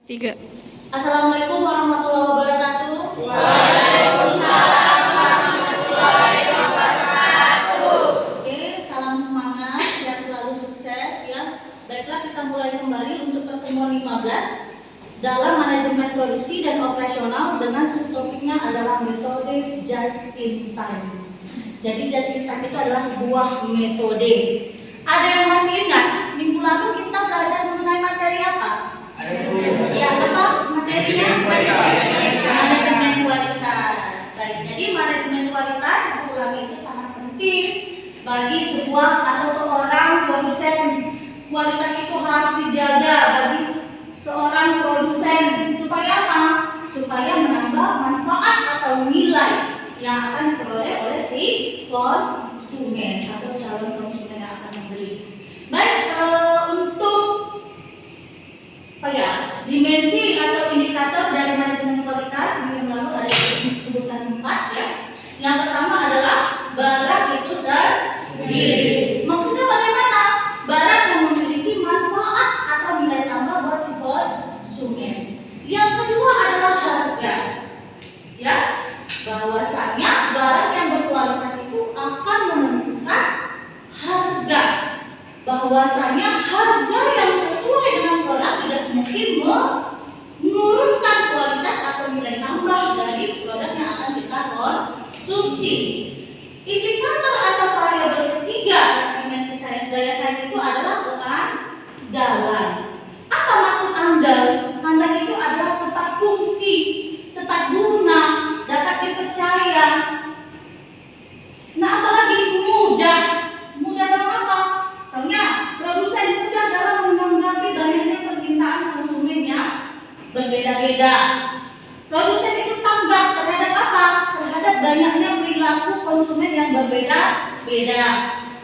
3. Assalamualaikum warahmatullahi wabarakatuh. Waalaikumsalam warahmatullahi wabarakatuh. Oke, salam semangat, sehat selalu, sukses ya. Baiklah, kita mulai kembali untuk pertemuan 15 dalam manajemen produksi dan operasional dengan subtopiknya adalah metode just in time. Jadi just in time itu adalah sebuah metode. Ada yang masih ingat minggu lalu kita belajar mengenai materi apa? Ya, apa materinya? Manajemen kualitas. Baik, jadi manajemen kualitas, aku ulangi, itu sangat penting bagi sebuah atau seorang produsen. Kualitas itu harus dijaga bagi seorang produsen supaya apa? Supaya menambah manfaat atau nilai yang akan diperoleh oleh si konsumen atau calon konsumen yang akan membeli. Baik, untuk dimensi atau indikator dari manajemen kualitas yang lalu ada disebutkan 4 ya. Yang pertama adalah barang itu sendiri. Maksudnya bagaimana? Barang yang memiliki manfaat atau nilai tambah buat si konsumen. Yang kedua adalah harga. Ya, bahwasanya barang yang berkualitas itu akan menentukan harga. Bahwasanya harga yang sesuai dengan produk tidak mungkin menurunkan kualitas atau nilai tambah dari produk yang akan kita konsumsi. Indikator atau variabel ketiga dimensi daya saing itu adalah keandalan. Apa maksud andal? Andal itu adalah tepat fungsi, tepat guna, dapat dipercaya. Nah, apalagi mudah. Mudah dalam apa? Misalnya, produsen mudah dalam menanggapi banyaknya permintaan konsumen yang berbeda-beda. Produsen itu tanggap terhadap apa? Terhadap banyaknya perilaku konsumen yang berbeda-beda.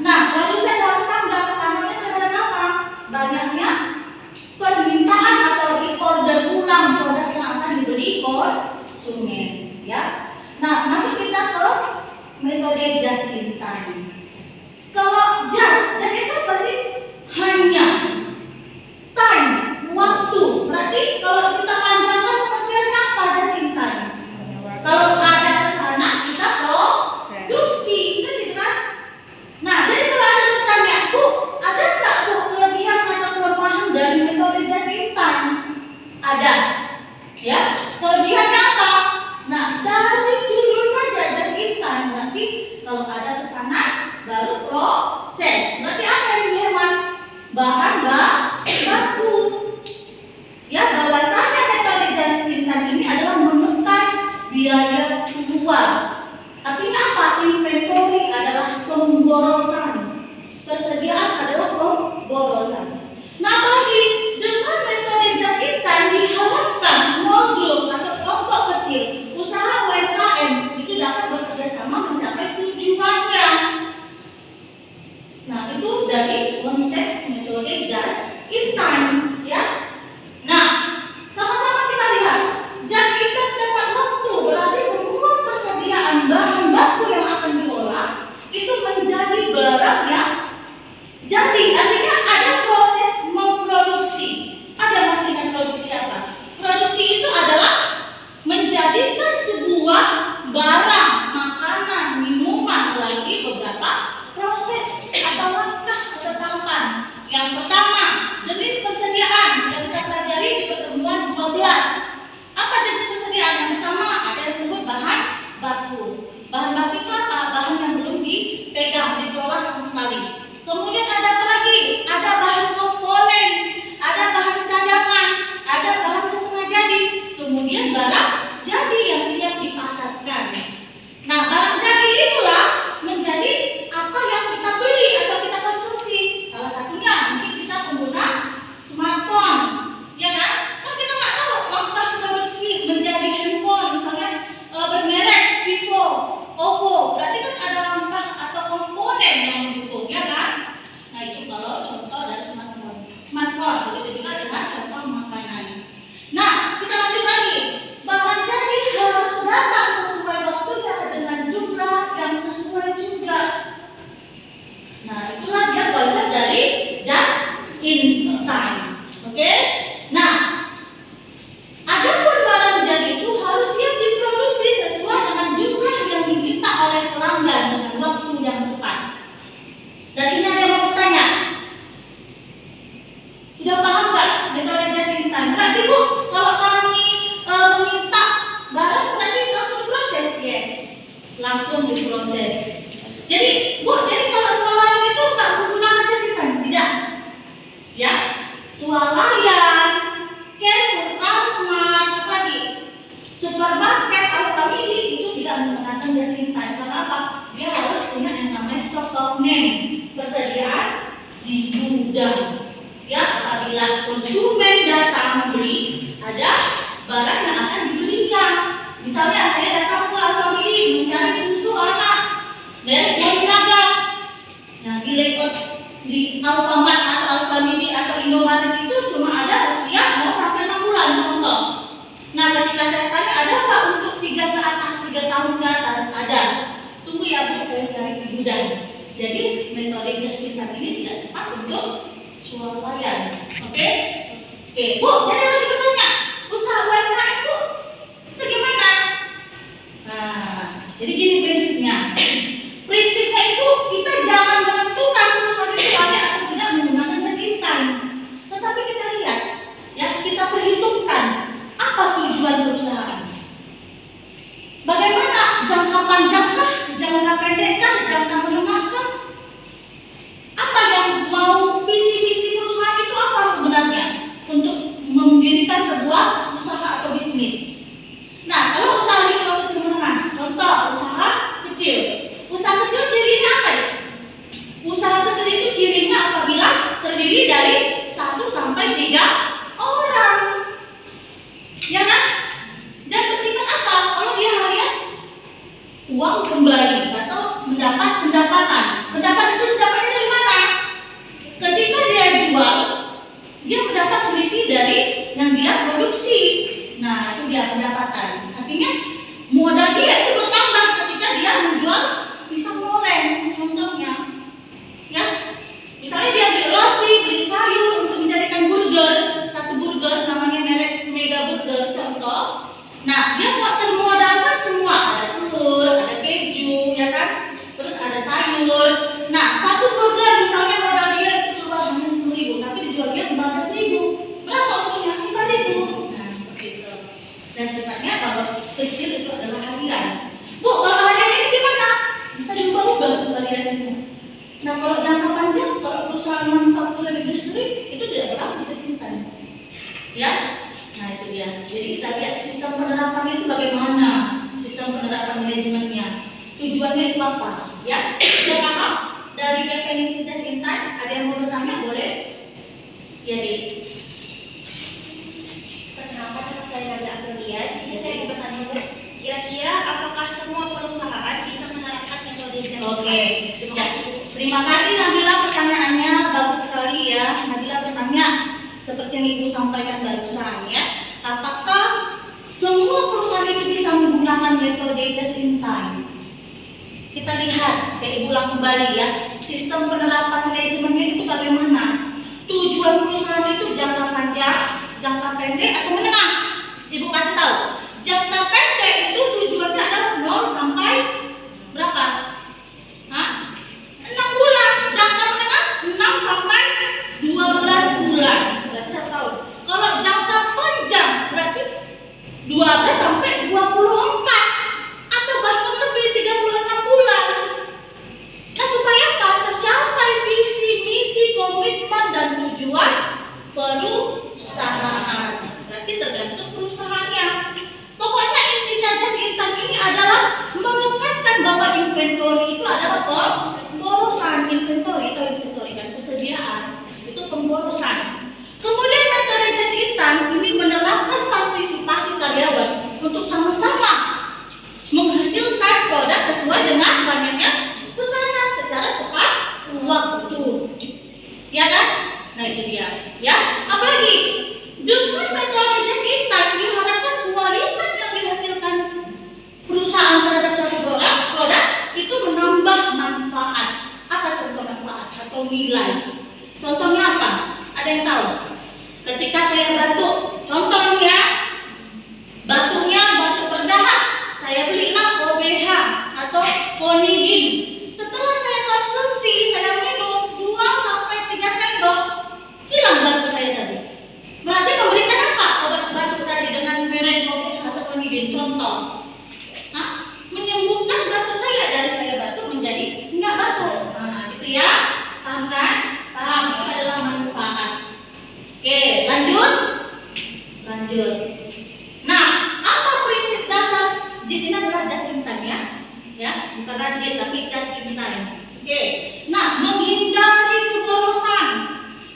Nah, produsen harus tanggapnya terhadap apa? Banyaknya permintaan atau reorder ulang produk yang akan dibeli konsumen. Ya. Nah, masuk kita ke metode just in time. Kalau just itu apa sih? Hanya time, waktu. Berarti kalau kita panjangkan pengertiannya apa just in time? Kalau ada pesanan kita produksi, kan gitu kan? Nah, jadi kalau ada bertanya, Bu, ada nggak Bu kelebihan atau kelemahan dari metode just in time? Ada. Ya, kelebihannya apa? Nah, dari judul saja just in time, berarti kalau ada pesanan baru proses. Berarti apa yang dihemat? Bahan baku. Ya, bahwa tidak menggunakan just in time. Karena apa? Dia harus punya yang namanya stock of name, persediaan di gudang. Ya, apabila konsumen datang membeli, ada barang yang akan dibelinya. Misalnya saya datang ke Alfamidi mencari susu anak dari Naga. Nah, di layout di Alfamart atau Alfamidi atau Indomaret itu cuma ada usia 0 sampai 6 bulan contoh. Nah, ketika saya tanya ada Pak untuk 3 ke atas, 3 tahun ke atas, ada. Tunggu ya Bu, saya cari di gudang. Jadi metode just in time ini tidak tepat untuk swalayan. Oke? Oke, Bu, jadi lagi bertanya, usaha UMKM Bu, itu gimana? Nah, jadi gini prinsipnya. Prinsipnya itu kita jangan menentukan perusahaan itu layak atau tidak menggunakan just in time. Tetapi kita lihat, ya kita perhitungkan apa tujuan perusahaan. Bagaimana jangka panjangkah, jangka pendekkah, jangka menengahkah? Apa yang mau visi-misi perusahaan itu apa sebenarnya untuk mendirikan sebuah usaha atau bisnis? Nah, kalau usaha mikro kecil menengah, contoh usaha kecil. Usaha kecil cirinya apa ya? Usaha kecil itu cirinya apabila terdiri dari 1 sampai 3 orang. Ya kan? Dan bersifat apa? Kalau dia harian uang kembali atau mendapat pendapatan. Pendapatan itu didapatnya dari mana? Ketika dia jual, dia mendapat selisih dari yang dia produksi. Nah, itu dia pendapatan. Artinya modal dia itu bertambah ketika dia menjual pisang goreng contohnya. Ya. Misalnya dia beli roti, beli sayur untuk menjadikan burger, satu burger namanya merek Mega Burger contoh. Nah, dia termodalkan semua, ada telur, ada keju, ya kan? Terus ada sayur. Nah, satu burger misalnya modal dia itu keluar hanya 10.000, tapi dijual dia 15.000. Berapa untungnya? 5.000. Nah, seperti itu. Dan sifatnya kalau kecil itu adalah harian. Bu, kalau harian ini gimana? Bisa diubah-ubah variasinya. Nah, kalau jangka panjang, kalau perusahaan manufaktur dan industri itu tidak berlaku just in time. Ya, nah itu dia. Jadi kita lihat sistem penerapannya itu bagaimana, sistem penerapan manajemennya, tujuannya itu apa? Ya, sudah paham dari definisi just in time? Ada yang mau bertanya boleh? Ya, Dik. Perkenalkan, nama saya Nabila Aprilia. Di sini saya mau bertanya, Bu, kira-kira apakah semua perusahaan bisa menerapkan metode just in time? Oke. Terima Ya. kasih, Bu. Terima kasih Nabila, pertanyaannya bagus sekali ya. Nabila bertanya seperti yang Ibu sampaikan barusan ya. Apakah semua perusahaan itu bisa menggunakan metode just in time? Kita lihat, kayak Ibu ulang kembali ya. Sistem penerapan manajemennya itu bagaimana? Tujuan perusahaan itu jangka panjang, jangka pendek atau menengah? Ibu kasih tahu. Jangka pendek itu tujuannya adalah 0 sampai berapa? Hah? 6 bulan. Jangka menengah 6 sampai 12 bulan. Berarti 1 tahun. Kalau jangka panjang berarti 12 sampai 24 atau bahkan lebih 36 bulan. Nah, supaya apa? Tercapai visi, misi, komitmen dan tujuan perusahaan. Berarti tergantung perusahaannya. Pokoknya intinya just in time ini adalah menekankan bahwa inventory itu adalah pemborosan. Inventory kan persediaan itu pemborosan. Kemudian metode just in time ini menerapkan partisipasi karyawan untuk sama-sama menghasilkan produk sesuai dengan banyaknya pesanan secara tepat waktu. Ya kan? Nah itu dia. Ya, apalagi dengan metode just in time diharapkan kualitas yang dihasilkan perusahaan terhadap suatu produk itu menambah manfaat. Apa contoh manfaat atau nilai? Contohnya apa? Ada yang tahu? Ketika saya batuk, contohnya ya, batuknya batuk berdahak, saya belilah OBH atau Ponidin. Setelah saya konsumsi, saya minum 2 sampai 3 sendok, hilang batuk saya tadi. Berarti memberikan apa obat batuk tadi dengan merek OBH atau Ponidin? Contoh, menyembuhkan batuk saya, dari saya batuk menjadi enggak batuk. Nah, gitu ya. Paham kan? Paham, itu adalah manfaat. Oke, lanjut. Nah, apa prinsip dasar? Jadi ini adalah just in time ya. bukan rajin tapi just in time. Oke. Nah, menghindari keborosan.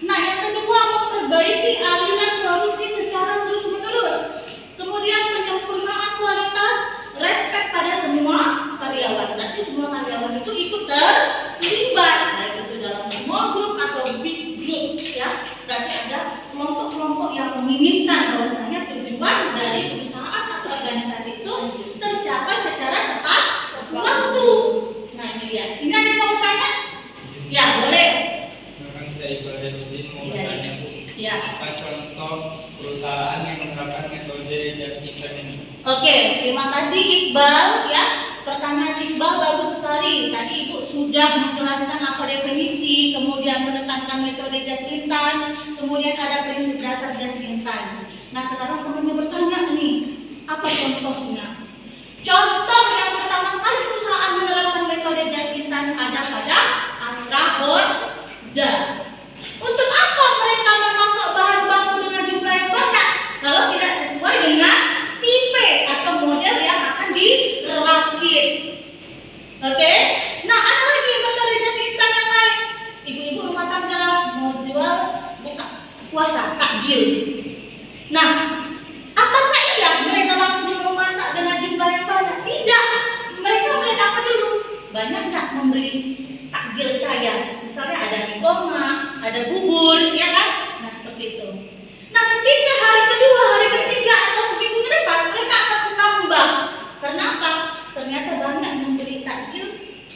Nah, yang kedua, memperbaiki aliran produksi secara terus-menerus. Kemudian penyempurnaan kualitas, respect pada semua karyawan. Berarti semua karyawan itu ikut terlibat, baik itu dalam small group atau big group, ya. Berarti ada kelompok-kelompok yang menginginkan bahwasanya tujuan dari perusahaan atau organisasi itu tercapai secara tepat waktu. Nah, ini dia. Ini ada yang mau tanya? Ya, boleh. Memang saya Iqbal Jainuddin mau bertanya, Bu. Ya. Apa contoh perusahaan yang menerapkan metode just in time ini? Oke, terima kasih Iqbal, ya. Pertanyaan Iqbal bagus sekali. Tadi Ibu sudah menjelaskan apa definisi, kemudian menekankan metode just in time, kemudian ada prinsip dasar just in time. Nah, sekarang temannya bertanya nih, apa contohnya? Contoh yang pertama sekali perusahaan menerapkan metode just in time ada Astra Honda. Untuk apa mereka memasok bahan baku dengan jumlah yang banyak kalau tidak sesuai dengan tipe atau model yang akan dirakit? Oke. Nah, ada lagi metode just in time yang lain. Ibu-ibu rumah tangga mau jual buka puasa takjil. Nah, apakah iya mereka langsung memasak dengan jumlah yang banyak? Tidak. Mereka melihat apa dulu? Banyak nggak membeli takjil saya? Misalnya ada mie koma, ada bubur, ya kan? Nah, seperti itu. Nah, ketika hari kedua, hari ketiga atau seminggu ke depan mereka akan menambah. Karena apa? Ternyata banyak yang membeli takjil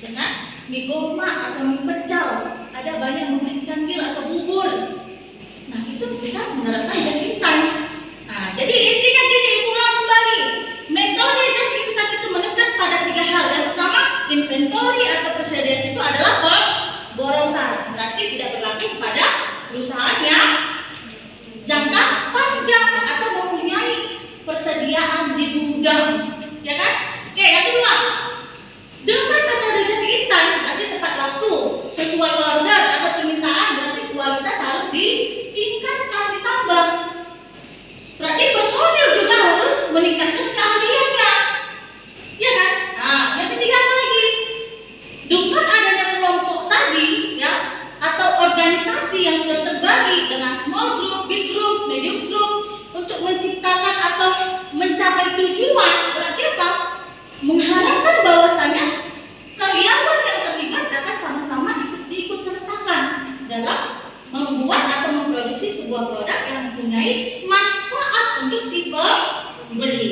dengan mie koma atau mie pecel. Ada banyak membeli candil atau bubur. Nah, itu bisa menerapkan just in time. Nah, jadi intinya gini, ulang kembali. Metode just in time itu menekan pada 3 hal. Yang pertama, inventory atau persediaan itu adalah borosan. Berarti tidak berlaku kepada perusahaan yang jangka panjang atau mempunyai persediaan di gudang, ya kan? Oke, yang kedua, dengan metode just in time berarti tepat waktu, sesuai order atau permintaan, berarti kualitas harus ditingkatkan, ditambah. Berarti personil juga harus meningkatkan keahliannya, ya kan? Nah, yang ketiga apa lagi? Dengan adanya kelompok tadi, ya, atau organisasi yang sudah terbagi dengan small group, big group, medium group untuk menciptakan atau mencapai tujuan, berarti apa? Mengharapkan bahwasanya karyawan yang terlibat akan sama-sama ikut sertakan dalam membuat atau memproduksi sebuah produk yang mempunyai manfaat untuk si pembeli.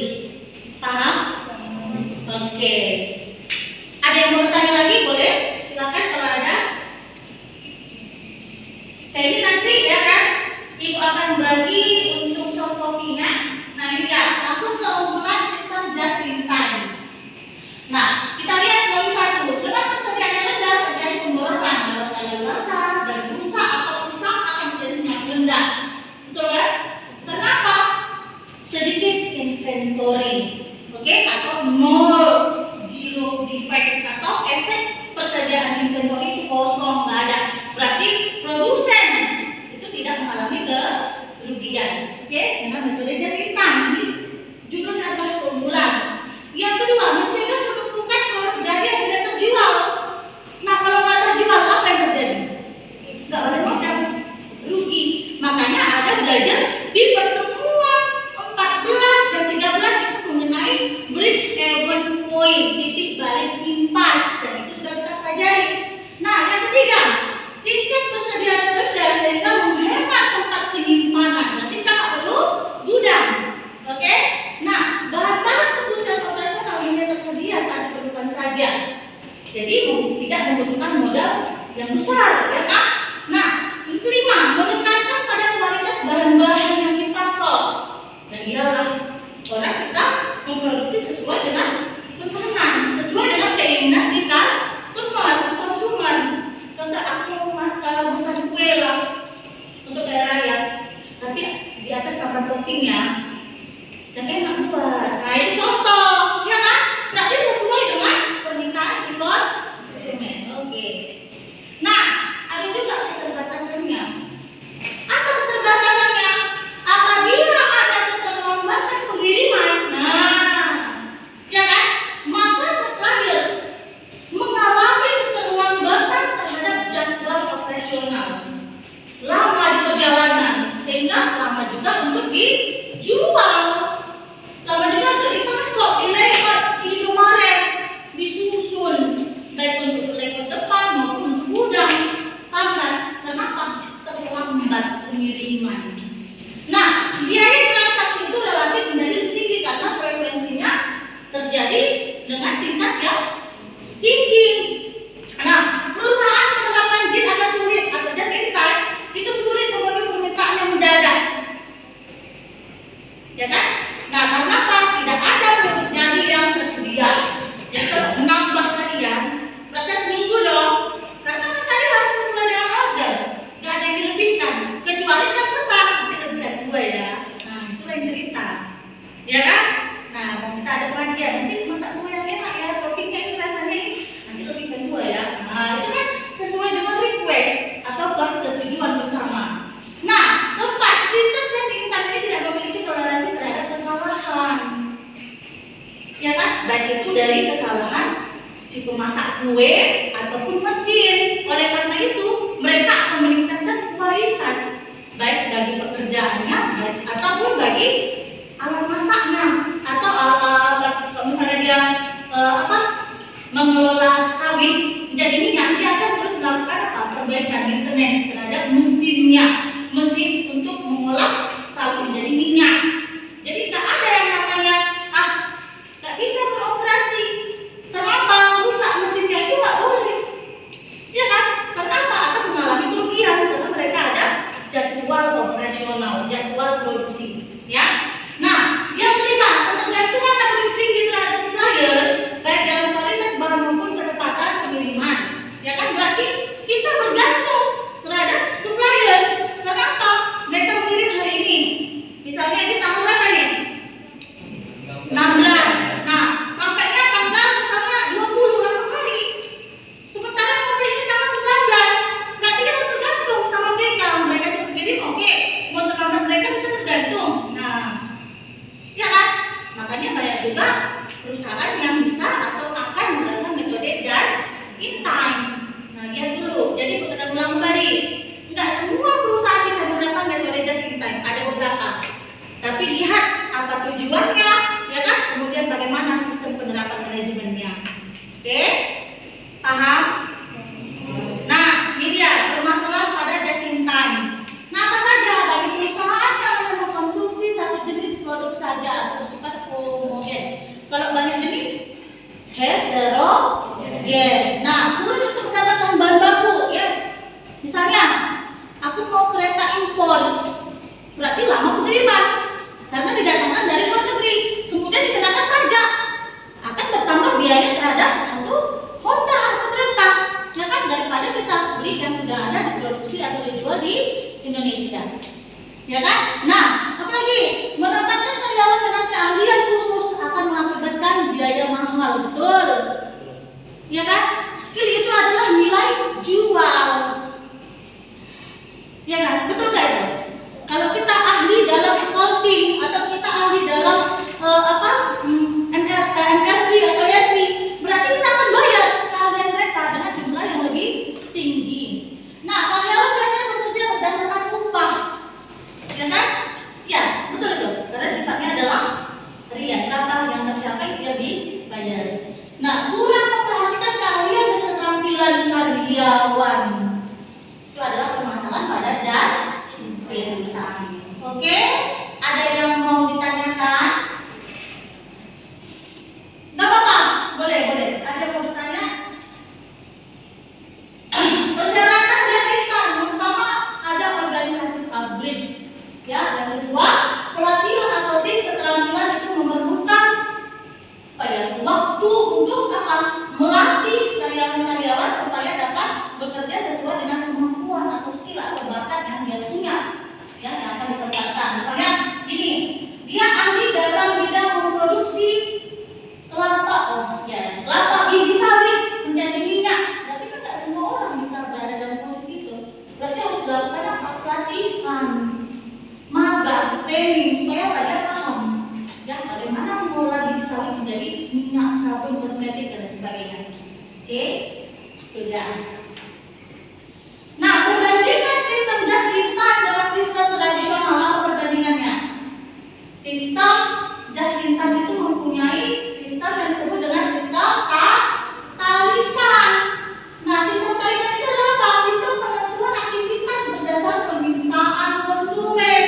Paham? Oke. Ada yang mau bertanya lagi? Boleh? Silakan kalau ada. Ini nanti ya kan, Ibu akan bagi untuk soft copy-nya. Nah, ini ya, langsung keunggulan sistem just in time. Nah, kita lihat poin 1. Dengan persediaan yang rendah terjadi pemborosan lewat kadaluarsa dan rusak atau usang akan menjadi semakin rendah. Betul kan? Kenapa? Sedikit inventory, oke? Atau nol, zero defect, atau efek persediaan inventory itu kosong, nggak ada. Berarti produsen itu tidak mengalami kerugian, oke? Dengan metode just in time. Ini judulnya adalah keunggulan. Yang kedua, mencegah penumpukan produk jadi yang tidak terjual. Nah, kalau nggak terjual, apa yang terjadi? Nggak ada modal, rugi. Makanya ada belajar di pertemuan 14 dan 13 itu mengenai break even point, titik balik impas, dan itu sudah kita pelajari. Nah, yang ketiga, tingkat persediaan rendah sehingga menghemat tempat penyimpanan. Nanti kita nggak perlu gudang, oke? Nah, bahan-bahan kebutuhan operasional hanya tersedia saat diperlukan saja. Jadi tidak membutuhkan modal yang besar, ya kan? Nah, yang kelima, menekankan pada kualitas bahan-bahan yang dipasok. Dan ialah orang kita memproduksi sesuai dengan pesanan, sesuai dengan keinginan si konsumen. Contoh, aku mau pesan kue lah untuk daerah ya, tapi di atas tambah toppingnya dan enak buat. Nah, itu contoh, ya kan? Berarti sesuai dengan permintaan si konsumen. Oke. Nah, ada juga keterbatasannya. Apa keterbatasannya? Apabila ada keterlambatan pengiriman, nah, ya kan? Maka supplier ya kan? Nah, karena apa? Tidak ada jadi yang tersedia. Jadi kalau menambah harian, berarti harus minggu dong. Karena kan tadi harus sesuai dengan order, nggak ada yang dilebihkan. Kecuali kan pesan, kita lebihkan 2 ya. Nah, itu lain cerita, ya kan? Nah, kalau kita ada pengajian, nanti masak kue yang enak ya, toppingnya ini rasanya ini, nanti lebihkan 2 ya. Nah, itu kan sesuai dengan request atau persetujuan bersama. Nah, keempat, sistem jas instan ini tidak memiliki toleransi terhadap kesalahan, ya kan? Baik itu dari kesalahan si pemasak kue ataupun mesin. Oleh karena itu, mereka akan meningkatkan kualitas baik bagi pekerjaannya, baik ataupun bagi alat masaknya, atau kalau misalnya dia mengelola sawit menjadi minyak, dia akan terus melakukan perbaikan maintenance terhadap mesinnya, mesin untuk mengolah sawit menjadi minyak. Jadi nggak ada yang namanya nggak bisa beroperasi. Kenapa? Rusak mesinnya itu nggak boleh, ya kan? Kenapa? Akan mengalami kerugian karena mereka ada jadwal operasional, jadwal produksi, ya. Nah, yang kelima, ketergantungan yang lebih tinggi terhadap supplier, baik dalam kualitas bahan maupun ketepatan pengiriman, ya kan? Berarti kita bergantung terhadap supplier. Kenapa? Mereka mengirim hari ini, misalnya ini tanggal berapa nih? 16. Nah, sampainya tanggal misalnya 20 lama kali. Sementara pabrik ini tanggal 19. Berarti kita tergantung sama mereka. Mereka cepat kirim, oke. Mau terlambat mereka kita tergantung. Nah, ya kan? Makanya banyak juga perusahaan yang bisa atau akan menerapkan metode just in time. Nah, lihat dulu. Jadi kita ulang kembali. Enggak semua perusahaan bisa menerapkan metode just in time. Ada beberapa. Tapi lihat apa tujuannya, ya kan? Kemudian bagaimana sistem penerapan manajemennya. Oke? Paham? Nah, ini dia permasalahan pada just in time. Nah, apa saja bagi perusahaan yang mengkonsumsi satu jenis produk saja atau bersifat homogen. Kalau banyak jenis heterogen. Nah, sulit untuk mendapatkan bahan baku, yes. Misalnya, aku mau kereta impor, berarti lama pengiriman karena didatangkan dari luar negeri, kemudian dikenakan pajak, akan bertambah biaya terhadap satu Honda atau kereta, ya kan? Daripada kita beli yang sudah ada diproduksi atau dijual di Indonesia, ya kan? Nah, apalagi menempatkan karyawan dengan keahlian khusus akan mengakibatkan biaya mahal, betul? Ya kan? Skill itu adalah nilai jual, ya kan? Betul nggak itu? Kalau kita ahli dalam accounting atau kita ahli dalam MRV atau ERV, berarti kita akan bayar keahlian mereka dengan jumlah yang lebih tinggi. Nah, karyawan biasanya bekerja berdasarkan upah, ya kan? Ya, betul itu. Karena sifatnya adalah harian, berapa yang tercapai dia dibayar. Nah, kurang memperhatikan keahlian dan keterampilan karyawan. Itu adalah permasalahan pada just in time. Oke? Ada yang mau ditanyakan? Gak apa-apa, boleh. Ada yang mau bertanya? Persyaratan just in time, yang pertama ada organisasi publik, ya. Yang kedua, pelatihan atau keterampilan itu memerlukan waktu untuk melatih karyawan-karyawan supaya dapat bekerja sesuai dengan kemampuan atau skill atau bakat yang dia punya, ya, yang akan ditempatkan. Misalnya gini, dia ahli dalam bidang memproduksi kelapa biji sawit menjadi minyak. Berarti kan nggak semua orang bisa berada dalam posisi itu. Berarti harus dilakukan pelatihan, magang, training supaya pada paham, ya, bagaimana mengolah biji sawit menjadi minyak, sabun, kosmetik dan sebagainya. Oke, tidak. Nah, perbandingan sistem just in time dengan sistem tradisional, apa perbandingannya? Sistem just in time itu mempunyai sistem yang disebut dengan sistem tarikan. Nah, sistem tarikan itu adalah apa? Sistem penentuan aktivitas berdasar permintaan konsumen,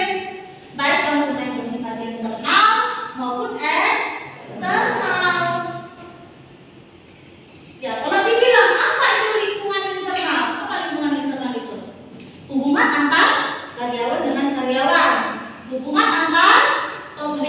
baik konsumen bersifat internal maupun eksternal. Ya, kalau dibilang apa itu lingkungan internal? Apa lingkungan internal itu? Hubungan antar karyawan dengan karyawan, hubungan antar top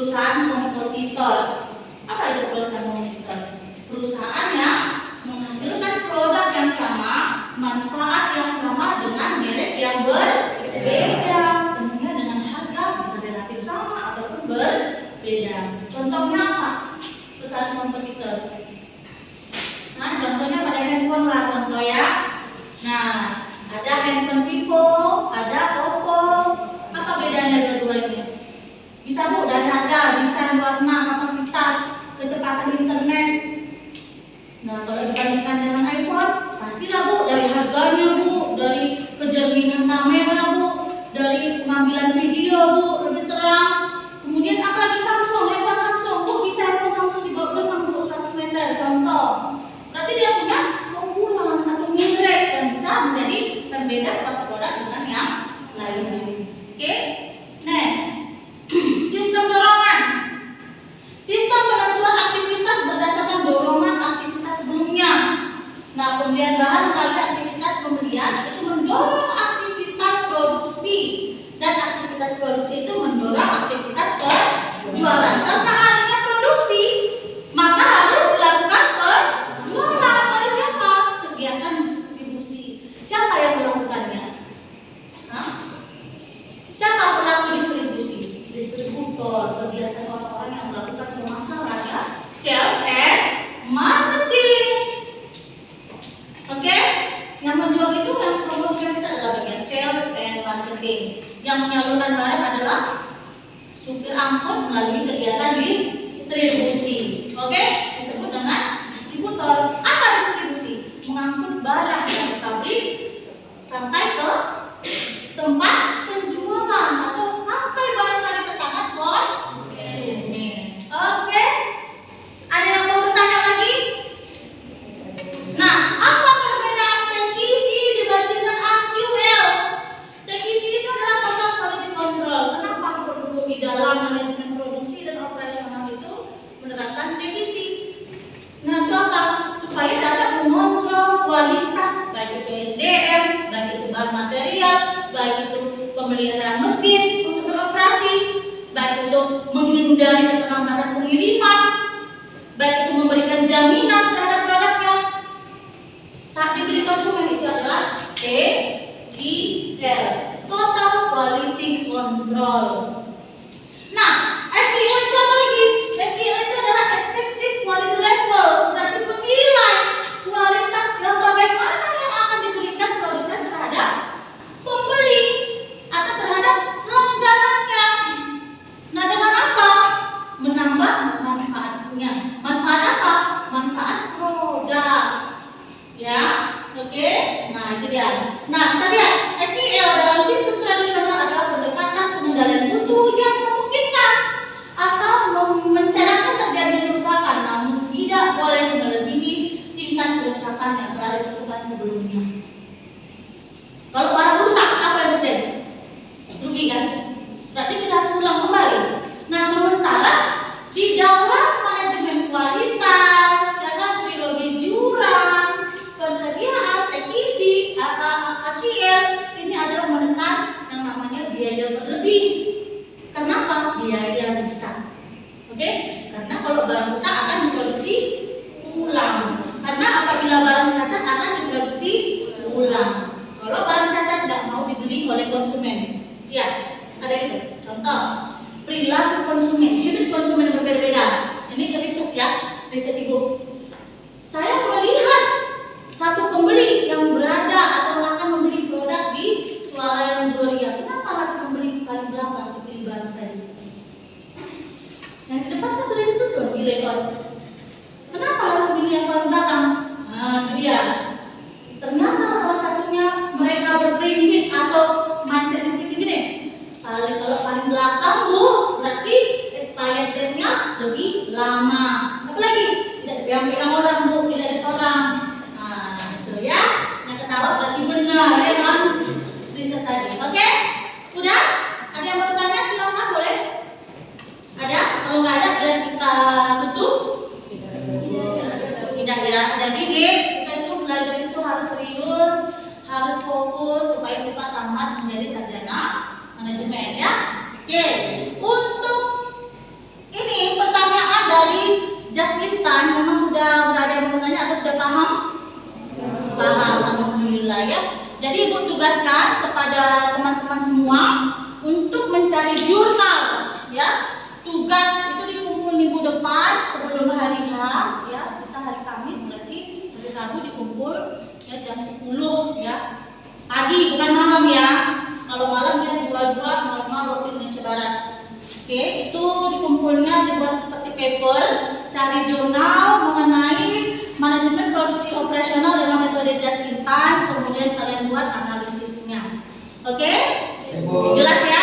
perusahaan kompetitor. Apa itu perusahaan kompetitor? Perusahaan yang menghasilkan produk yang sama, manfaat yang sama dengan merek yang berbeda, tentunya dengan harga bisa relatif sama ataupun berbeda. Contohnya apa? Perusahaan kompetitor. Nah, contohnya pada handphone lah contoh ya. Nah, ada handphone Vivo, ada Oppo. Apa bedanya dua-dua ini? Bisa Bu, dari harga, desain, warna, kapasitas, kecepatan internet. Nah, kalau dibandingkan dengan iPhone, pastilah Bu, dari harganya Bu, dari kejernihan kamera Bu, dari pengambilan video Bu, lebih terang. Kemudian apalagi Samsung, handphone Samsung Bu, bisa handphone Samsung dibawa berenang Bu, 100 meter, contoh. Berarti dia punya keunggulan atau merek yang bisa menjadi berbeda satu produk dengan yang lainnya. Oke, next. Sistem dorongan. Sistem penentuan aktivitas berdasarkan dorongan aktivitas sebelumnya. Nah, kemudian bahan kali aktivitas pembelian itu mendorong aktivitas produksi, dan aktivitas produksi itu mendorong aktivitas penjualan. Karena adanya produksi, maka harus dilakukan penjualan oleh siapa? Kegiatan distribusi. Siapa yang melakukannya? Hah? Siapa pelaku distribusi? Distributor, kegiatan orang-orang yang melakukan pemasaran, sales and marketing. Oke? Yang menjual itu, yang promosikan kita adalah bagian sales and marketing. Yang menyalurkan barang adalah supir angkut melalui kegiatan distribusi. Oke? Disebut dengan distributor. Apa distribusi? Mengangkut barang dari pabrik sampai ke tempat penjualan atau sampai barang tadi ke tangan konsumen. Oke? Ada yang mau bertanya lagi? Nah, apa perbedaan TQC dibandingkan AQL? TQC itu adalah total quality control. Kenapa perlu di dalam manajemen produksi dan operasional itu menerapkan TQC? Nah, itu apa? Supaya dapat mengontrol kualitas, baik itu SDM, baik itu bahan material, baik itu pemeliharaan mesin untuk beroperasi, baik itu menghindari keterlambatan pengiriman, baik itu memberikan jaminan terhadap produknya saat dibeli konsumen. Itu adalah TQL, Total Quality Control. Nah, FQL itu apa lagi? FQL itu adalah Executive Quality Level, berarti menilai kualitas dan bagaimana yang akan diberikan produsen terhadap pembeli atau terhadap langganannya. Nah, dengan apa? Menambah manfaatnya. Manfaat apa? Manfaat produk. Ya, oke. Nah, itu dia. Nah, kita lihat FQL dalam sistem tradisional adalah pendekatan pengendalian mutu yang memungkinkan atau mencatatkan terjadinya kerusakan, namun tidak boleh melebihi tingkat kerusakan yang telah ditentukan sebelumnya. Kalau barang rusak, apa yang terjadi? Rugi kan? Berarti kita harus ulang kembali. Nah, sementara di dalam manajemen kualitas, dalam trilogi jurang, persediaan, teknisi, AQL, ini adalah menekan yang namanya biaya berlebih. Kenapa? Biaya yang besar. Oke? Karena kalau barang rusak akan diproduksi ulang. Karena apabila barang cacat akan diproduksi ulang. Kalau barang cacat nggak mau dibeli oleh konsumen, ya ada itu. Contoh, perilaku konsumen, habit konsumen berbeda-beda. Ini riset ya, riset Ibu. Saya melihat satu pembeli yang berada atau akan membeli produk di swalayan Gloria. Kenapa harus membeli paling belakang dipilih barang tadi? Yang di depan kan sudah disusun di layout. Kenapa harus pilih yang paling belakang? Nah, itu dia. Ternyata salah satunya mereka berprinsip atau mindset yang begini. Kalau paling belakang Bu, berarti expired date-nya lebih lama. Apalagi tidak dipegang orang Bu, tidak ditorang. Nah, itu ya. Yang ketawa berarti benar ya kan? Riset tadi. Oke? Udah? Ada yang mau bertanya? Silakan boleh. Ada? Kalau nggak ada, biar kita tutup. Tidak ya. Jadi kita itu belajar itu harus serius, harus fokus supaya cepat tamat menjadi sarjana manajemen ya. wilayah. Jadi Ibu tugaskan kepada teman-teman semua untuk mencari jurnal, ya. Tugas itu dikumpul minggu depan sebelum hari H, ya. Kita hari Kamis berarti hari Rabu dikumpul ya jam 10 ya. Pagi bukan malam ya. Kalau malam dia 22 normal waktu Indonesia Barat. Oke, itu dikumpulnya dibuat seperti paper, cari jurnal mengenai manajemen produksi operasional dengan metode jas instan, kemudian kalian buat analisisnya. Oke? Jelas ya?